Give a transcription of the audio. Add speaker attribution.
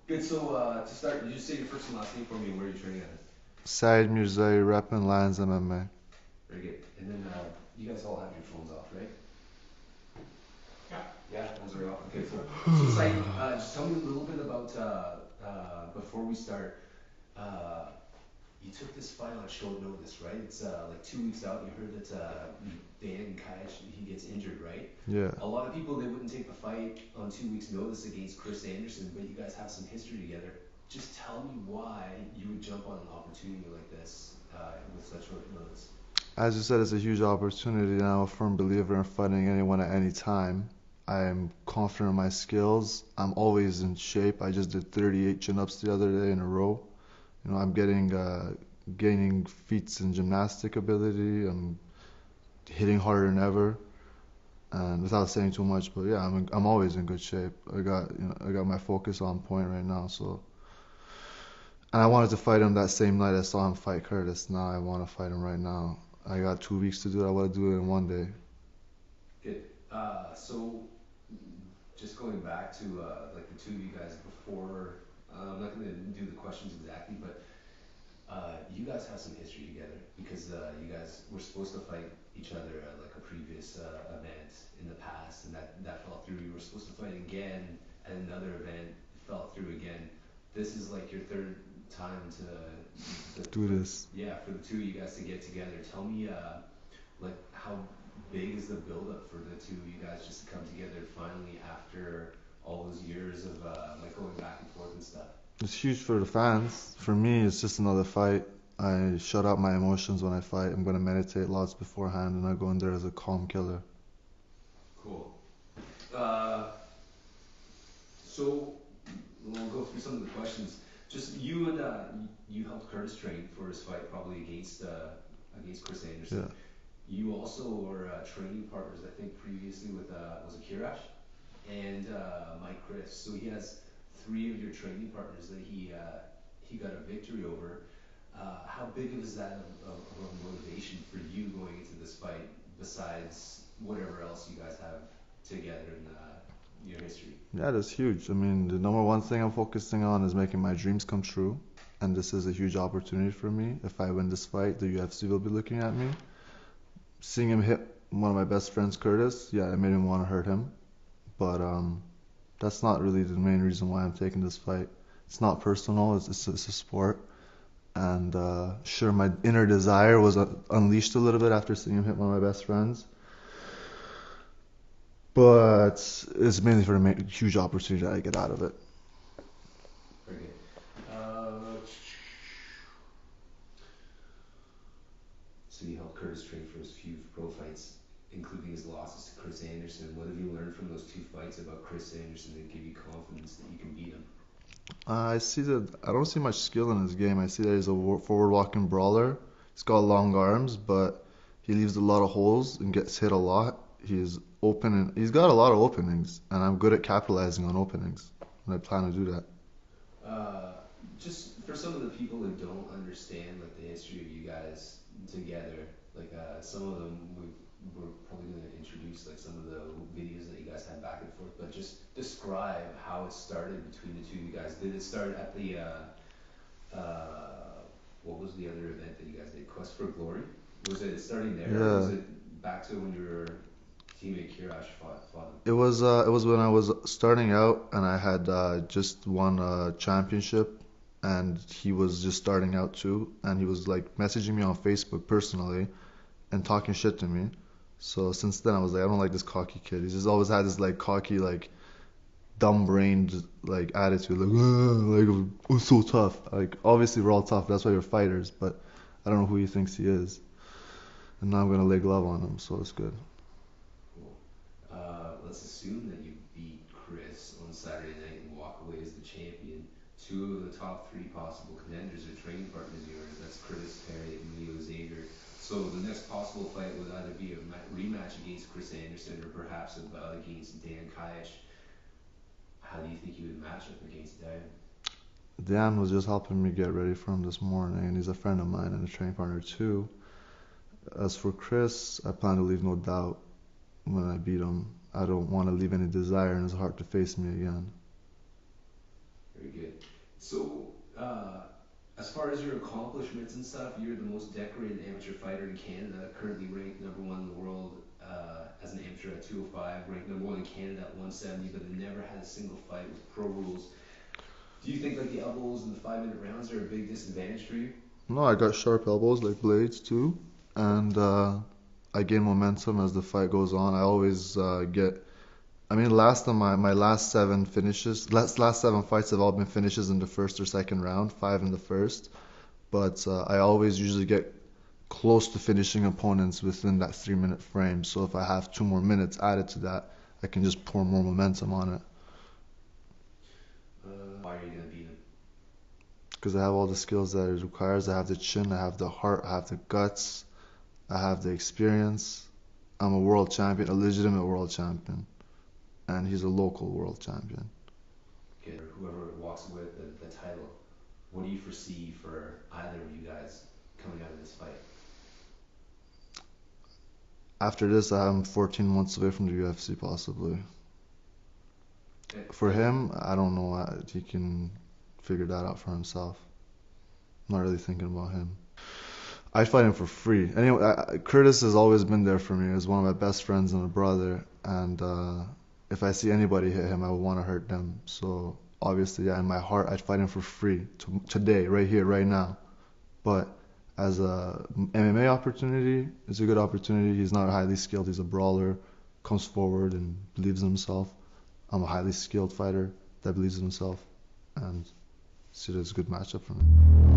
Speaker 1: Good. So to start, you just say your first and last name for me and where you're training at.
Speaker 2: Said Mirzaei, repping Lions MMA.
Speaker 1: Very good. And then you guys all have your phones off, right? Yeah, phones are off. Okay, cool. So Saeed, just tell me a little bit about before we start. Uh, you took this fight on short notice, right? It's like 2 weeks out. You heard that Dan Kaj he gets injured, right?
Speaker 2: Yeah.
Speaker 1: A lot of people they wouldn't take the fight on 2 weeks' notice against Chris Anderson, but you guys have some history together. Just tell me why you would jump on an opportunity like this with such short notice.
Speaker 2: As you said, it's a huge opportunity, and I'm a firm believer in fighting anyone at any time. I'm confident in my skills. I'm always in shape. I just did 38 chin-ups the other day in a row. I'm gaining feats in gymnastic ability. I'm hitting harder than ever, and without saying too much, but yeah, I'm always in good shape. I got my focus on point right now. So, and I wanted to fight him that same night I saw him fight Curtis. Now I want to fight him right now. I got 2 weeks to do it. I want to do it in one day.
Speaker 1: Good. So just going back to like the two of you guys before, I'm not going to do the questions exactly, but you guys have some history together because you guys were supposed to fight each other at like a previous event in the past, and that fell through. You were supposed to fight again at another event, it fell through again. This is like your third time to
Speaker 2: Do this.
Speaker 1: yeah, for the two of you guys to get together. Tell me like how big is the buildup for the two of you guys just to come together finally after all those years of like going back and forth and stuff?
Speaker 2: It's huge for the fans. For me, it's just another fight. I shut out my emotions when I fight. I'm gonna meditate lots beforehand, and I go in there as a calm killer.
Speaker 1: Cool. Uh, so we'll go through some of the questions. Just you and you helped Curtis train for his fight probably against Chris Anderson.
Speaker 2: Yeah,
Speaker 1: You also were training partners, I think, previously with was it Kirash and Mike Chris. So he has three of your training partners that he got a victory over. How big is that of a motivation for you going into this fight, besides whatever else you guys have together in your history?
Speaker 2: yeah, that's huge. I mean, the number one thing I'm focusing on is making my dreams come true, and this is a huge opportunity for me. If I win this fight, the UFC will be looking at me. Seeing him hit one of my best friends, Curtis, yeah, it made me want to hurt him. But that's not really the main reason why I'm taking this fight. It's not personal. It's a sport. And sure, my inner desire was unleashed a little bit after seeing him hit one of my best friends. But it's mainly for the huge opportunity that I get out of it.
Speaker 1: Very good. So you helped Curtis train for his few pro fights, including his losses to Chris Anderson. What have you learned from those two fights about Chris Anderson that give you confidence that you can beat him?
Speaker 2: I see that I don't see much skill in his game. I see that he's a forward walking brawler. He's got long arms, but he leaves a lot of holes and gets hit a lot. He's open and he's got a lot of openings, and I'm good at capitalizing on openings. And I plan to do that.
Speaker 1: Uh, just for some of the people who don't understand like the history of you guys together, like some of them we're probably going to introduce like some of the videos that you guys had back and forth, but just describe how it started between the two of you guys. Did it start at the what was the other event that you guys did? Quest for Glory? Was it starting there, or was
Speaker 2: Yeah,
Speaker 1: it back to when your teammate Kirash fought him?
Speaker 2: it was when I was starting out, and I had just won a championship, and he was just starting out too, and he was like messaging me on Facebook personally and talking shit to me. So since then, I was like, I don't like this cocky kid. He's just always had this like cocky, like dumb-brained like attitude, like like I'm so tough. Like obviously we're all tough. That's why we're fighters. But I don't know who he thinks he is. And now I'm gonna lay glove on him, so it's good.
Speaker 1: Cool. Let's assume that you beat Chris on Saturday night and walk away as the champion. Two of the top three possible contenders are training partners of yours. That's Curtis Perry and Leo Xavier. So the next possible fight would either be a rematch against Chris Anderson or perhaps a bout against Dan Kayach. How do you think you would match up against Dan?
Speaker 2: Dan was just helping me get ready for him this morning, and he's a friend of mine and a training partner too. As for Chris, I plan to leave no doubt when I beat him. I don't want to leave any desire in his heart to face me again.
Speaker 1: Very good. So, as far as your accomplishments and stuff, you're the most decorated amateur fighter in Canada, currently ranked #1 in the world as an amateur at 205, ranked #1 in Canada at 170, but have never had a single fight with pro rules. Do you think like the elbows and the 5 minute rounds are a big disadvantage for you?
Speaker 2: No, I got sharp elbows like blades too, and I gain momentum as the fight goes on. I always get. I mean, last time my last seven finishes, last seven fights have all been finishes in the first or second round, five in the first. But I always usually get close to finishing opponents within that 3 minute frame. So if I have 2 more minutes added to that, I can just pour more momentum on it.
Speaker 1: Why are you gonna beat him?
Speaker 2: Because I have all the skills that it requires. I have the chin, I have the heart, I have the guts, I have the experience. I'm a world champion, a legitimate world champion, and he's a local world champion.
Speaker 1: Good. Whoever walks away with the title, what do you foresee for either of you guys coming out of this fight?
Speaker 2: After this, I'm 14 months away from the UFC, possibly.
Speaker 1: Okay.
Speaker 2: For him, I don't know. He can figure that out for himself. I'm not really thinking about him. I fight him for free. Anyway, Curtis has always been there for me as one of my best friends and a brother. And if I see anybody hit him, I would want to hurt them. So obviously, yeah, in my heart, I'd fight him for free today, right here, right now. But as a MMA opportunity, it's a good opportunity. He's not highly skilled. He's a brawler, comes forward and believes in himself. I'm a highly skilled fighter that believes in himself, and see it as a good matchup for me.